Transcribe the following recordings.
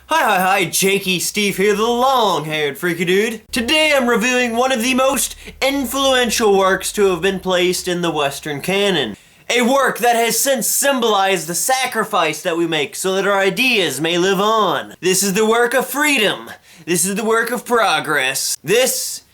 Hi, Jakey Stief here, the long-haired freaky dude. Today I'm reviewing one of the most influential works to have been placed in the Western canon. A work that has since symbolized the sacrifice that we make so that our ideas may live on. This is the work of freedom. This is the work of progress. This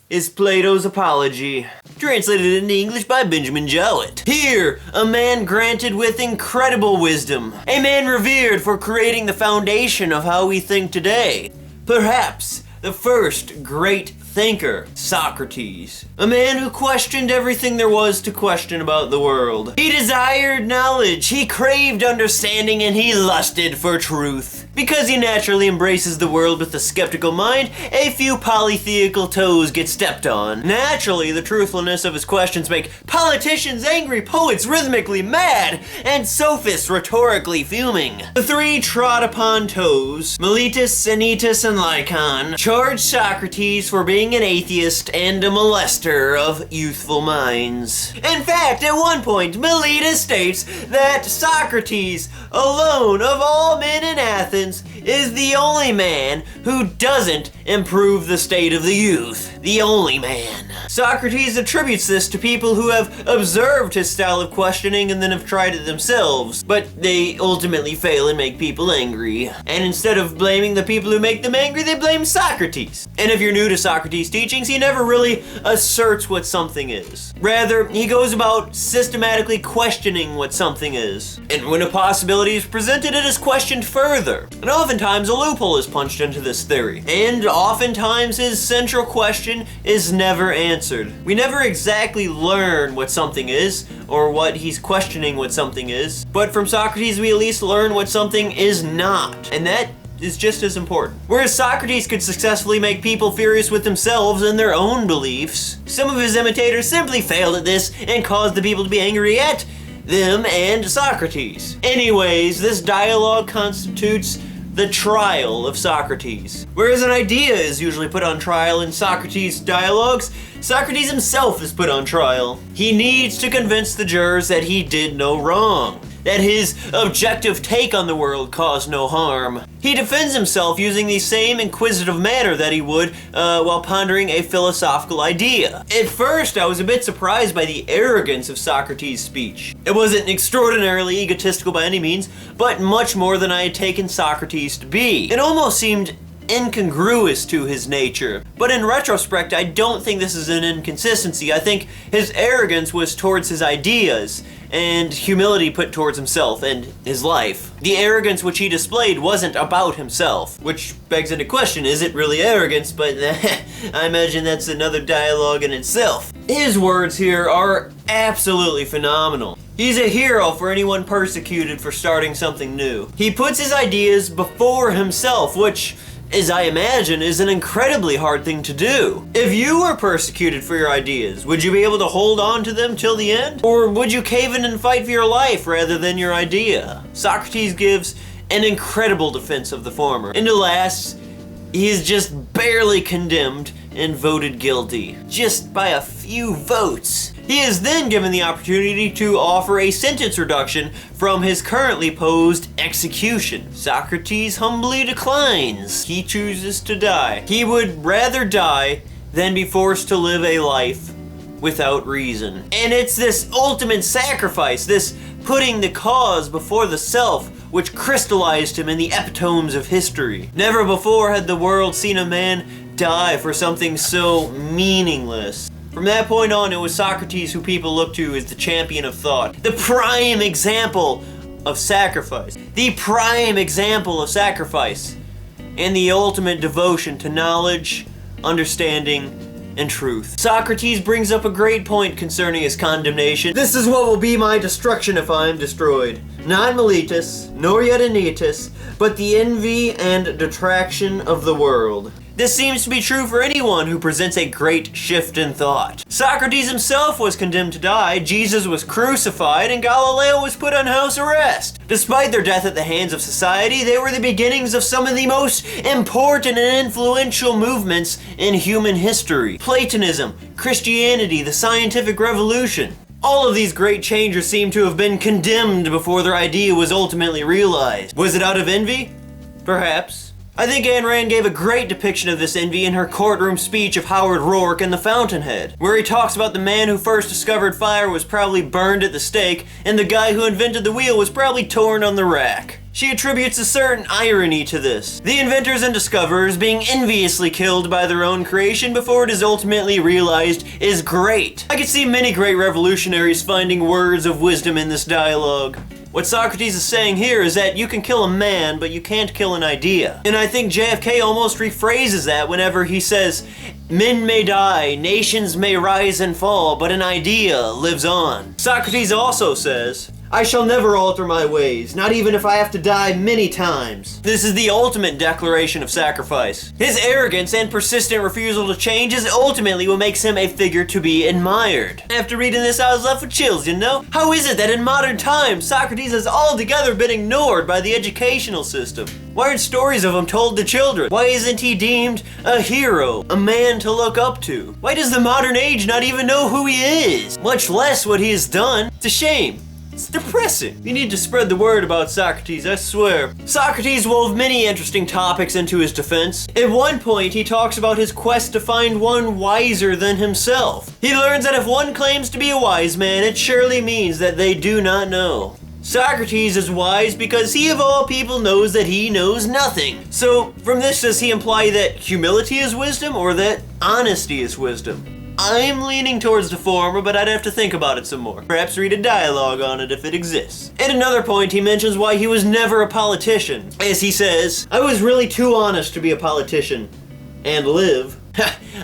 is Plato's Apology, translated into English by Benjamin Jowett. Here, a man granted with incredible wisdom, a man revered for creating the foundation of how we think today. Perhaps the first great thinker, Socrates, a man who questioned everything there was to question about the world. He desired knowledge, he craved understanding, and he lusted for truth. Because he naturally embraces the world with a skeptical mind, a few polytheical toes get stepped on. Naturally, the truthfulness of his questions make politicians angry, poets rhythmically mad, and sophists rhetorically fuming. The three trod upon toes, Miletus, Anytus, and Lycon, charged Socrates for being an atheist and a molester of youthful minds. In fact, at one point, Miletus states that Socrates, alone of all men in Athens, is the only man who doesn't improve the state of the youth. The only man. Socrates attributes this to people who have observed his style of questioning and then have tried it themselves, but they ultimately fail and make people angry. And instead of blaming the people who make them angry, they blame Socrates. And if you're new to Socrates' teachings, he never really asserts what something is. Rather, he goes about systematically questioning what something is. And when a possibility is presented, it is questioned further. And oftentimes a loophole is punched into this theory. And oftentimes his central question is never answered. We never exactly learn what something is, or what he's questioning what something is. But from Socrates we at least learn what something is not. And that is just as important. Whereas Socrates could successfully make people furious with themselves and their own beliefs, some of his imitators simply failed at this and caused the people to be angry at them and Socrates. Anyways, this dialogue constitutes the trial of Socrates. Whereas an idea is usually put on trial in Socrates' dialogues, Socrates himself is put on trial. He needs to convince the jurors that he did no wrong, that his objective take on the world caused no harm. He defends himself using the same inquisitive manner that he would while pondering a philosophical idea. At first, I was a bit surprised by the arrogance of Socrates' speech. It wasn't extraordinarily egotistical by any means, but much more than I had taken Socrates to be. It almost seemed incongruous to his nature. But in retrospect, I don't think this is an inconsistency. I think his arrogance was towards his ideas, and humility put towards himself and his life. The arrogance which he displayed wasn't about himself, which begs into question, is it really arrogance? But I imagine that's another dialogue in itself. His words here are absolutely phenomenal. He's a hero for anyone persecuted for starting something new. He puts his ideas before himself, which, as I imagine, is an incredibly hard thing to do. If you were persecuted for your ideas, would you be able to hold on to them till the end? Or would you cave in and fight for your life rather than your idea? Socrates gives an incredible defense of the former. And alas, he is just barely condemned and voted guilty, just by a few votes. He is then given the opportunity to offer a sentence reduction from his currently posed execution. Socrates humbly declines. He chooses to die. He would rather die than be forced to live a life without reason. And it's this ultimate sacrifice, this putting the cause before the self, which crystallized him in the epitomes of history. Never before had the world seen a man die for something so meaningless. From that point on, it was Socrates who people looked to as the champion of thought, the prime example of sacrifice, the prime example of sacrifice, and the ultimate devotion to knowledge, understanding, and truth. Socrates brings up a great point concerning his condemnation. This is what will be my destruction if I am destroyed. Not Miletus, nor yet Anytus, but the envy and detraction of the world. This seems to be true for anyone who presents a great shift in thought. Socrates himself was condemned to die, Jesus was crucified, and Galileo was put on house arrest. Despite their death at the hands of society, they were the beginnings of some of the most important and influential movements in human history. Platonism, Christianity, the scientific revolution. All of these great changers seem to have been condemned before their idea was ultimately realized. Was it out of envy? Perhaps. I think Ayn Rand gave a great depiction of this envy in her courtroom speech of Howard Rourke in The Fountainhead, where he talks about the man who first discovered fire was probably burned at the stake, and the guy who invented the wheel was probably torn on the rack. She attributes a certain irony to this, the inventors and discoverers being enviously killed by their own creation before it is ultimately realized is great. I could see many great revolutionaries finding words of wisdom in this dialogue. What Socrates is saying here is that you can kill a man, but you can't kill an idea. And I think JFK almost rephrases that whenever he says, "Men may die, nations may rise and fall, but an idea lives on." Socrates also says, "I shall never alter my ways, not even if I have to die many times." This is the ultimate declaration of sacrifice. His arrogance and persistent refusal to change is ultimately what makes him a figure to be admired. After reading this, I was left with chills, you know? How is it that in modern times, Socrates has altogether been ignored by the educational system? Why aren't stories of him told to children? Why isn't he deemed a hero, a man to look up to? Why does the modern age not even know who he is, much less what he has done? It's a shame. It's depressing. You need to spread the word about Socrates, I swear. Socrates wove many interesting topics into his defense. At one point, he talks about his quest to find one wiser than himself. He learns that if one claims to be a wise man, it surely means that they do not know. Socrates is wise because he of all people knows that he knows nothing. So, from this, does he imply that humility is wisdom or that honesty is wisdom? I'm leaning towards the former, but I'd have to think about it some more. Perhaps read a dialogue on it if it exists. At another point, he mentions why he was never a politician. As he says, "I was really too honest to be a politician. And live."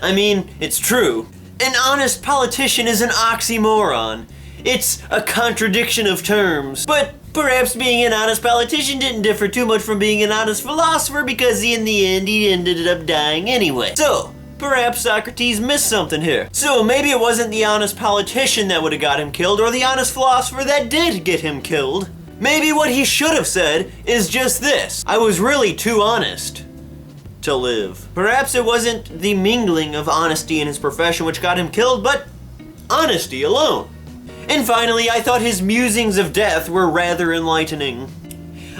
I mean, it's true. An honest politician is an oxymoron. It's a contradiction of terms. But perhaps being an honest politician didn't differ too much from being an honest philosopher because in the end he ended up dying anyway. So, perhaps Socrates missed something here. So maybe it wasn't the honest politician that would have got him killed or the honest philosopher that did get him killed. Maybe what he should have said is just this: "I was really too honest to live." Perhaps it wasn't the mingling of honesty in his profession which got him killed, but honesty alone. And finally, I thought his musings of death were rather enlightening.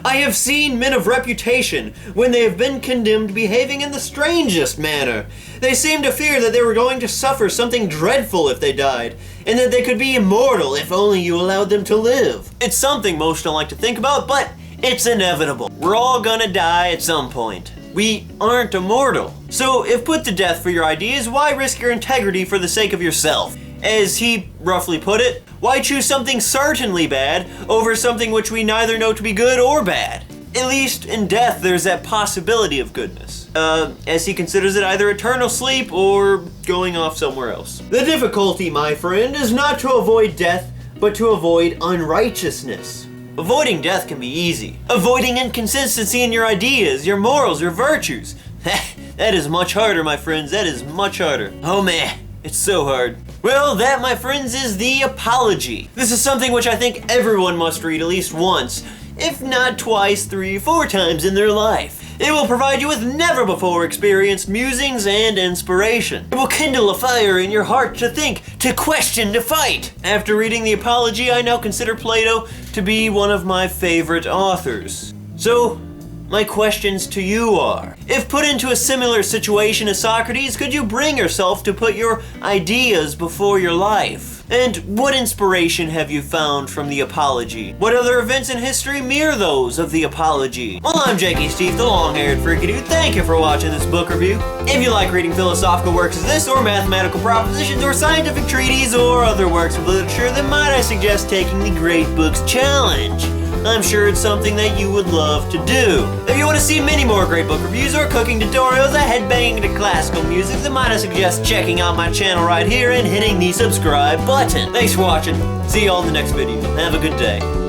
"I have seen men of reputation, when they have been condemned, behaving in the strangest manner. They seemed to fear that they were going to suffer something dreadful if they died, and that they could be immortal if only you allowed them to live." It's something most don't like to think about, but it's inevitable. We're all gonna die at some point. We aren't immortal. So if put to death for your ideas, why risk your integrity for the sake of yourself? As he roughly put it, why choose something certainly bad over something which we neither know to be good or bad? At least in death there's that possibility of goodness. As he considers it either eternal sleep or going off somewhere else. The difficulty, my friend, is not to avoid death, but to avoid unrighteousness. Avoiding death can be easy. Avoiding inconsistency in your ideas, your morals, your virtues. That is much harder, my friends, that is much harder. Oh man, it's so hard. Well, that, my friends, is the Apology. This is something which I think everyone must read at least once, if not twice, 3, 4 times in their life. It will provide you with never-before experienced musings and inspiration. It will kindle a fire in your heart to think, to question, to fight. After reading the Apology, I now consider Plato to be one of my favorite authors. So, my questions to you are, if put into a similar situation as Socrates, could you bring yourself to put your ideas before your life? And what inspiration have you found from the Apology? What other events in history mirror those of the Apology? Well, I'm Stief, the long-haired freaky dude. Thank you for watching this book review. If you like reading philosophical works as this, or mathematical propositions, or scientific treatises, or other works of literature, then might I suggest taking the Great Books Challenge. I'm sure it's something that you would love to do. If you want to see many more great book reviews or cooking tutorials, a headbanging to classical music, then might I suggest checking out my channel right here and hitting the subscribe button. Thanks for watching. See you all in the next video. Have a good day.